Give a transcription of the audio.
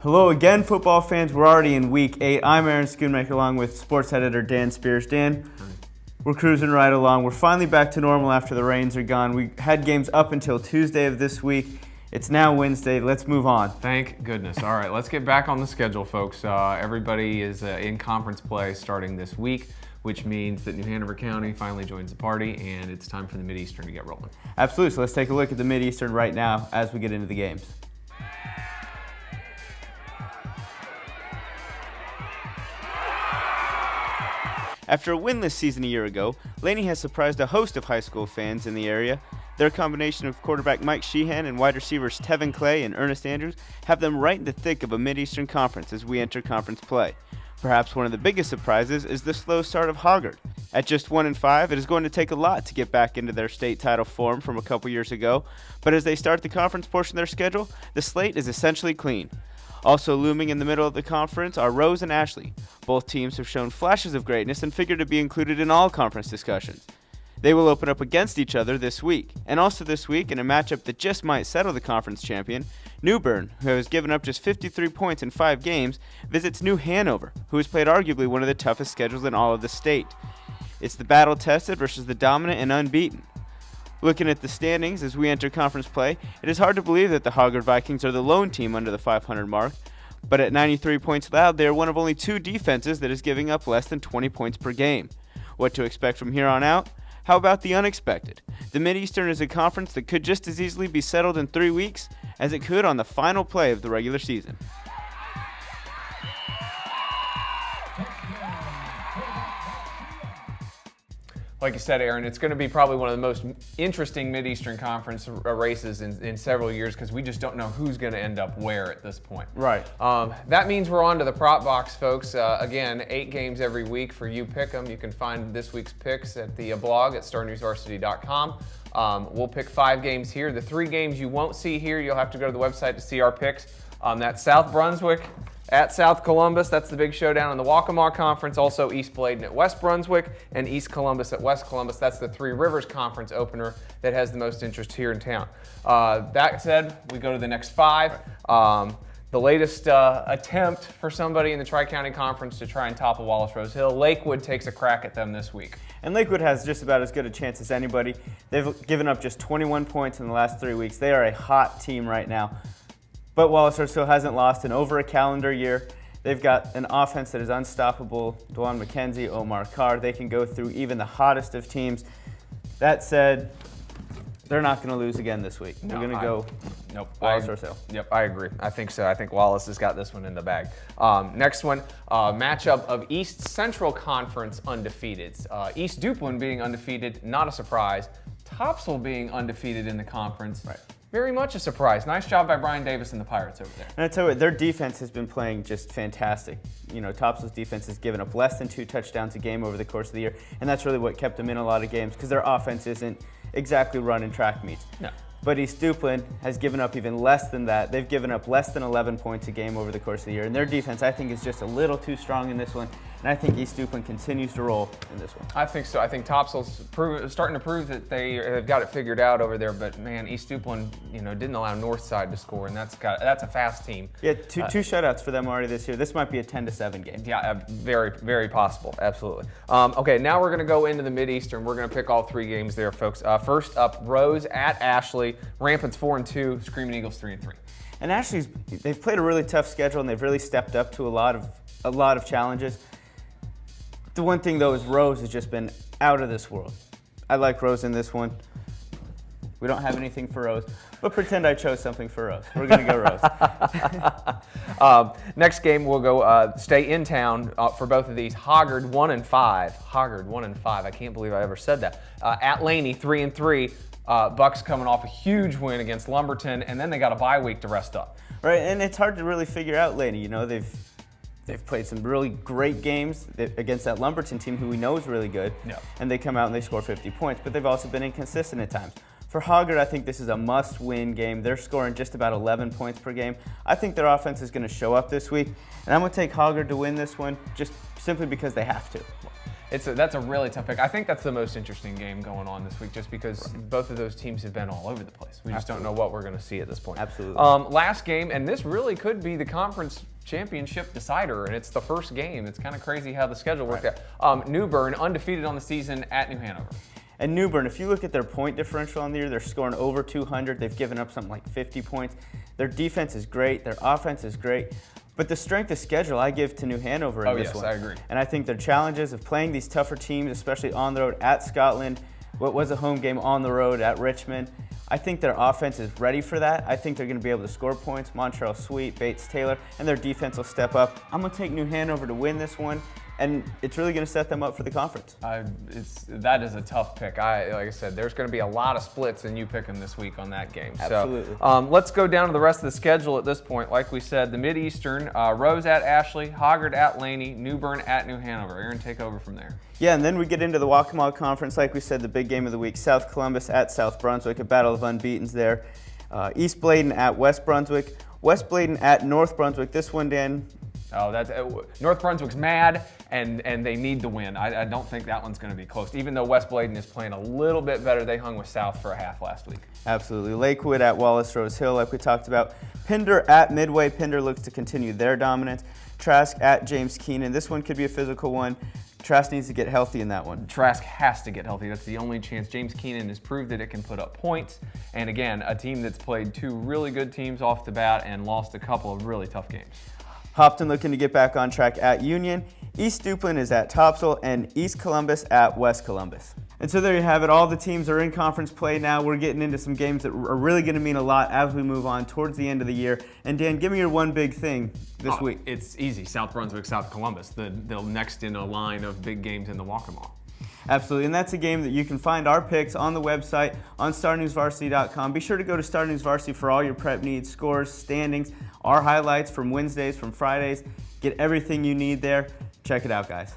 Hello again, football fans. We're already in week 8. I'm Aaron Schoonmaker along with sports editor Dan Spears. Dan, we're cruising right along. We're finally back to normal after the rains are gone. We had games up until Tuesday of this week. It's now Wednesday. Let's move on. Thank goodness. All right, let's get back on the schedule, folks. Everybody is in conference play starting this week, which means that New Hanover County finally joins the party, and it's time for the Mideastern to get rolling. Absolutely. So let's take a look at the Mideastern right now as we get into the games. After a winless season a year ago, Laney has surprised a host of high school fans in the area. Their combination of quarterback Mike Sheehan and wide receivers Tevin Clay and Ernest Andrews have them right in the thick of a Mideastern Conference as we enter conference play. Perhaps one of the biggest surprises is the slow start of Hoggard. At just 1-5, it is going to take a lot to get back into their state title form from a couple years ago, but as they start the conference portion of their schedule, the slate is essentially clean. Also looming in the middle of the conference are Rose and Ashley. Both teams have shown flashes of greatness and figure to be included in all conference discussions. They will open up against each other this week. And also this week, in a matchup that just might settle the conference champion, New Bern, who has given up just 53 points in 5 games, visits New Hanover, who has played arguably one of the toughest schedules in all of the state. It's the battle-tested versus the dominant and unbeaten. Looking at the standings as we enter conference play, it is hard to believe that the Hoggard Vikings are the lone team under the 500 mark, but at 93 points allowed, they are one of only 2 defenses that is giving up less than 20 points per game. What to expect from here on out? How about the unexpected? The Mideastern is a conference that could just as easily be settled in 3 weeks as it could on the final play of the regular season. Like you said, Aaron, it's going to be probably one of the most interesting Mideastern Conference races in several years because we just don't know who's going to end up where at this point. Right. That means we're on to the prop box, folks. Again, 8 games every week for you pick 'em. You can find this week's picks at the blog at starnewsvarsity.com. We'll pick 5 games here. The 3 games you won't see here, you'll have to go to the website to see our picks. That's South Brunswick at South Columbus. That's the big showdown in the Waccamaw Conference. Also East Bladen at West Brunswick and East Columbus at West Columbus. That's the Three Rivers Conference opener that has the most interest here in town. That said, we go to the next 5. The latest attempt for somebody in the Tri-County Conference to try and topple Wallace Rose Hill. Lakewood takes a crack at them this week. And Lakewood has just about as good a chance as anybody. They've given up just 21 points in the last 3 weeks. They are a hot team right now. But Wallace Rose Hill hasn't lost in over a calendar year. They've got an offense that is unstoppable. Dwan McKenzie, Omar Carr, they can go through even the hottest of teams. That said, they're not going to lose again this week. They're going to go Wallace Rose Hill. Yep, I agree. I think so. I think Wallace has got this one in the bag. Next one, matchup of East Central Conference undefeateds. East Duplin being undefeated, not a surprise. Topsail being undefeated in the conference. Right. Very much a surprise. Nice job by Brian Davis and the Pirates over there. And I tell you what, their defense has been playing just fantastic. You know, Topsail's defense has given up less than 2 touchdowns a game over the course of the year, and that's really what kept them in a lot of games because their offense isn't exactly running track meets. No. But East Duplin has given up even less than that. They've given up less than 11 points a game over the course of the year, and their defense, I think, is just a little too strong in this one. And I think East Duplin continues to roll in this one. I think so. I think Topsail's starting to prove that they have got it figured out over there. But man, East Duplin, didn't allow Northside to score, and that's a fast team. Yeah, two shutouts for them already this year. This might be a 10-7 game. Yeah, very, very possible. Absolutely. Okay, now we're going to go into the Mideastern. We're going to pick all 3 games there, folks. First up, Rose at Ashley. Rampant's 4-2. Screaming Eagles 3-3. And they've played a really tough schedule, and they've really stepped up to a lot of challenges. The one thing, though, is Rose has just been out of this world. I like Rose in this one. We don't have anything for Rose, but pretend I chose something for Rose. We're going to go Rose. Next game, we'll go stay in town for both of these. Hoggard 1-5. Hoggard 1-5. I can't believe I ever said that. At Laney 3-3. Bucks coming off a huge win against Lumberton, and then they got a bye week to rest up. Right, and it's hard to really figure out Laney. They've played some really great games against that Lumberton team who we know is really good. Yep. And they come out and they score 50 points, but they've also been inconsistent at times. For Hoggard, I think this is a must-win game. They're scoring just about 11 points per game. I think their offense is going to show up this week, and I'm going to take Hoggard to win this one just simply because they have to. That's a really tough pick. I think that's the most interesting game going on this week, just because both of those teams have been all over the place. We just don't know what we're going to see at this point. Absolutely. Last game, and this really could be the conference championship decider, and it's the first game. It's kind of crazy how the schedule worked out. New Bern, undefeated on the season at New Hanover. And New Bern, if you look at their point differential on the year, they're scoring over 200. They've given up something like 50 points. Their defense is great. Their offense is great. But the strength of schedule I give to New Hanover in this one. I agree. And I think their challenges of playing these tougher teams, especially on the road at Scotland, what was a home game on the road at Richmond, I think their offense is ready for that. I think they're going to be able to score points. Montreal Sweet, Bates Taylor, and their defense will step up. I'm going to take New Hanover to win this one, and it's really going to set them up for the conference. That is a tough pick. Like I said, there's going to be a lot of splits, and you pick them this week on that game. Absolutely. So let's go down to the rest of the schedule at this point. Like we said, the Mideastern, Rose at Ashley, Hoggard at Laney, New Bern at New Hanover. Aaron, take over from there. Yeah, and then we get into the Waccamaw Conference. Like we said, the big game of the week, South Columbus at South Brunswick, a battle of unbeatens there. East Bladen at West Brunswick, West Bladen at North Brunswick. This one, Dan. Oh, that's North Brunswick's mad, and they need the win. I don't think that one's going to be close. Even though West Bladen is playing a little bit better, they hung with South for a half last week. Absolutely. Lakewood at Wallace Rose Hill, like we talked about. Pender at Midway. Pender looks to continue their dominance. Trask at James Keenan. This one could be a physical one. Trask needs to get healthy in that one. Trask has to get healthy. That's the only chance. James Keenan has proved that it can put up points. And again, a team that's played two really good teams off the bat and lost a couple of really tough games. Hopton looking to get back on track at Union. East Duplin is at Topsail, and East Columbus at West Columbus. And so there you have it. All the teams are in conference play now. We're getting into some games that are really going to mean a lot as we move on towards the end of the year. And Dan, give me your one big thing this week. It's easy. South Brunswick, South Columbus, the next in a line of big games in the Waccamaw. Absolutely, and that's a game that you can find our picks on the website on starnewsvarsity.com. Be sure to go to Star News Varsity for all your prep needs, scores, standings, our highlights from Wednesdays, from Fridays. Get everything you need there. Check it out, guys.